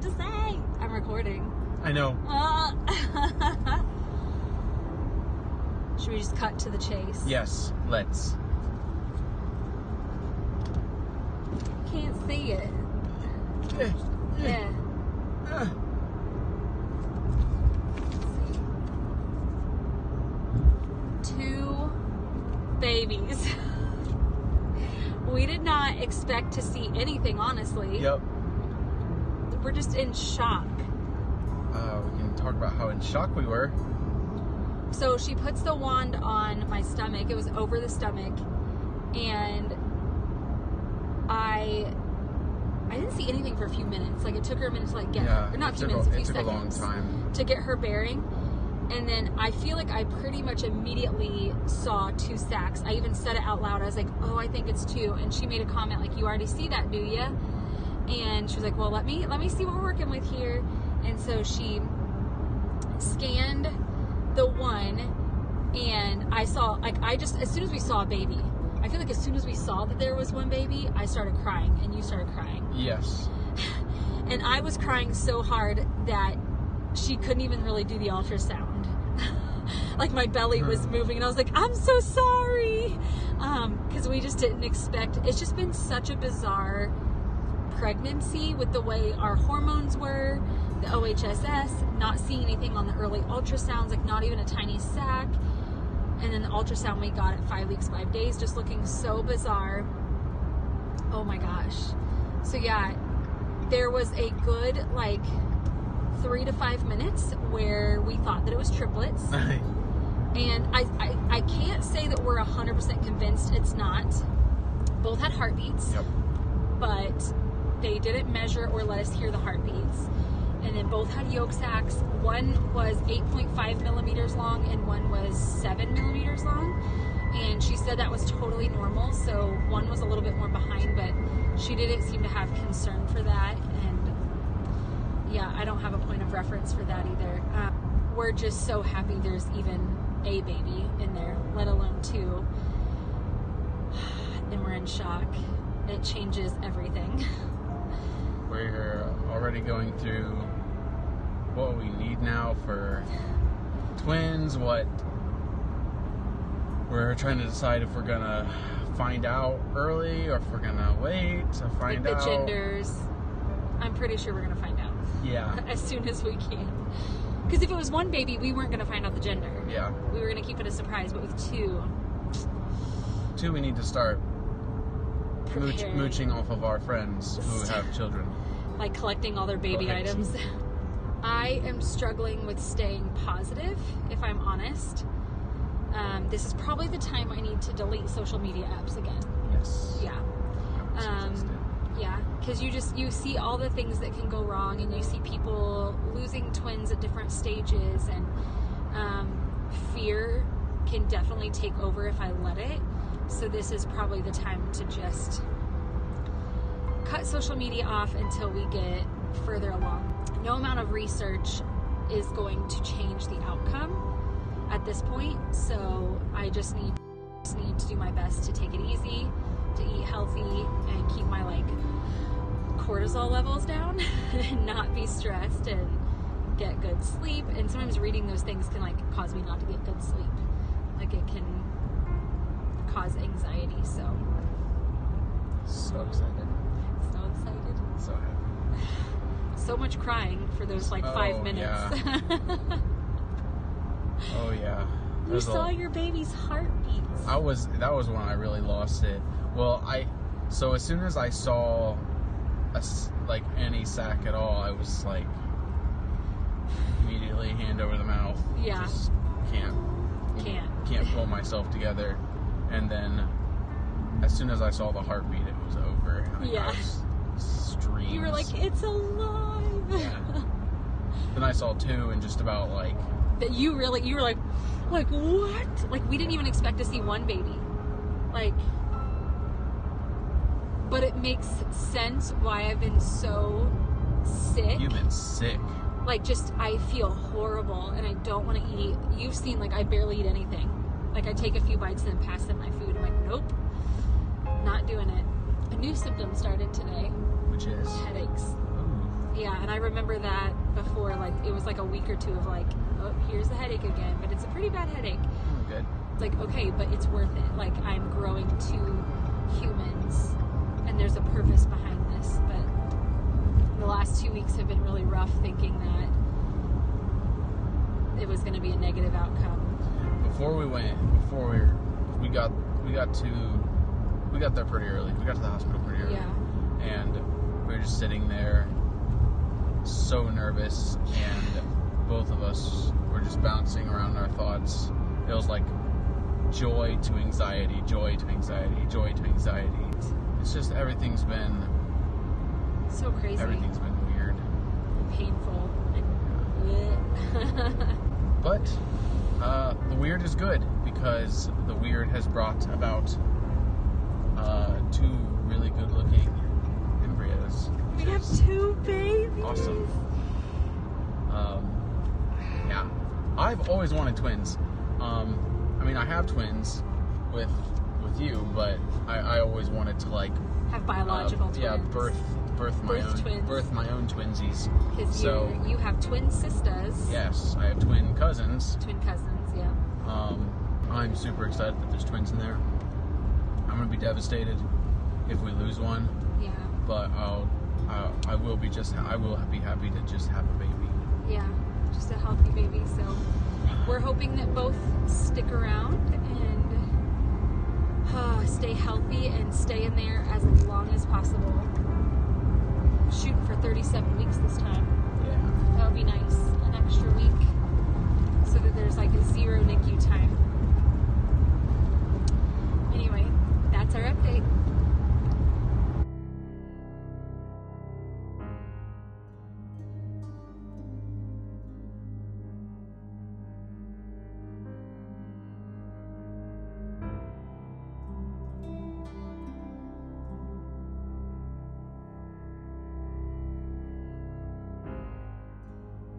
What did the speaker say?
what to say. I'm recording. I know. Should we just cut to the chase? Yes, let's. Can't see it. Yeah. Two babies. We did not expect to see anything, honestly. Yep. We're just in shock. We can talk about how in shock we were. So she puts the wand on my stomach. It was over the stomach. And I didn't see anything for a few minutes. Like, it took her a minute to, like, get her, or not a few minutes, a few seconds. It took a long time to get her bearing. And then I feel like I pretty much immediately saw 2 sacs. I even said it out loud. I was like, oh, I think it's 2. And she made a comment like, you already see that, do you? And she was like, well, let me see what we're working with here. And so she scanned the one, and I saw, like, as soon as we saw a baby, I feel like as soon as we saw that there was one baby, I started crying, and you started crying. Yes. And I was crying so hard that she couldn't even really do the ultrasound. Like, my belly was moving, and I was like, I'm so sorry. Because we just didn't expect, it's just been such a bizarre pregnancy with the way our hormones were, the OHSS, not seeing anything on the early ultrasounds, like not even a tiny sac. And then the ultrasound we got at 5 weeks, 5 days, just looking so bizarre. Oh my gosh. So yeah, there was a good, like, 3 to 5 minutes where we thought that it was triplets. And I can't say that we're 100% convinced it's not. Both had heartbeats. Yep. But they didn't measure or let us hear the heartbeats. And then both had yolk sacs. One was 8.5 millimeters long and one was 7 millimeters long. And she said that was totally normal. So one was a little bit more behind, but she didn't seem to have concern for that. And yeah, I don't have a point of reference for that either. We're just so happy there's even a baby in there, let alone 2. And we're in shock. It changes everything. We're already going through what we need now for twins, what we're trying to decide if we're gonna find out early or if we're gonna wait to find out. The genders. I'm pretty sure we're gonna find out. Yeah. As soon as we can. Because if it was one baby, we weren't gonna find out the gender. Yeah. We were gonna keep it a surprise, but with 2, we need to start mooching off of our friends who have children. Like collecting all their baby items. I am struggling with staying positive, if I'm honest. This is probably the time I need to delete social media apps again. Yes. Yeah. Yeah, because you see all the things that can go wrong, and you see people losing twins at different stages, and fear can definitely take over if I let it. So this is probably the time to just cut social media off until we get further along. No amount of research is going to change the outcome at this point, so I just need to do my best to take it easy, to eat healthy, and keep my, like, cortisol levels down and not be stressed, and get good sleep. And sometimes reading those things can, like, cause me not to get good sleep. Like, it can cause anxiety. So excited. So excited. So happy. So much crying for those, like, 5 minutes. Yeah. Oh yeah. You saw your baby's heartbeats. That was when I really lost it. Well, so as soon as I saw any sac at all, I was like immediately hand over the mouth. Yeah. Just can't pull myself together. And then as soon as I saw the heartbeat, it was over. Yeah. Streams. You were like, it's alive. Yeah. Then I saw 2 and just about like that you were like what? Like, we didn't even expect to see one baby. Like, but it makes sense why I've been so sick. You've been sick. Like, just, I feel horrible, and I don't want to eat. You've seen, like, I barely eat anything. Like, I take a few bites and then pass them my food. I'm like, nope, not doing it. A new symptom started today. Which is? Headaches. Ooh. Yeah, and I remember that before, like, it was like a week or two of like, oh, here's the headache again, but it's a pretty bad headache. Oh, good. It's like, okay, but it's worth it. Like, I'm growing two humans, and there's a purpose behind this. But the last 2 weeks have been really rough, thinking that it was going to be a negative outcome. We got there pretty early. We got to the hospital pretty early. Yeah. And we were just sitting there, so nervous, and both of us were just bouncing around our thoughts. It was like joy to anxiety, joy to anxiety, joy to anxiety. It's just everything's been so crazy. Everything's been weird, painful. But the weird is good, because the weird has brought about 2 really good-looking embryos. We have 2 babies. Awesome. Yeah, I've always wanted twins. I mean, I have twins with you, but I always wanted to like have biological twins. Yeah, birth my own twinsies. So you have twin sisters. Yes, I have twin cousins. Twin cousins, yeah. I'm super excited that there's twins in there. I'm gonna be devastated if we lose one. Yeah. But I will be happy to just have a baby. Yeah, just a healthy baby. So we're hoping that both stick around and stay healthy and stay in there as long as possible. Shooting for 37 weeks this time. Yeah. That would be nice. An extra week, so that there's like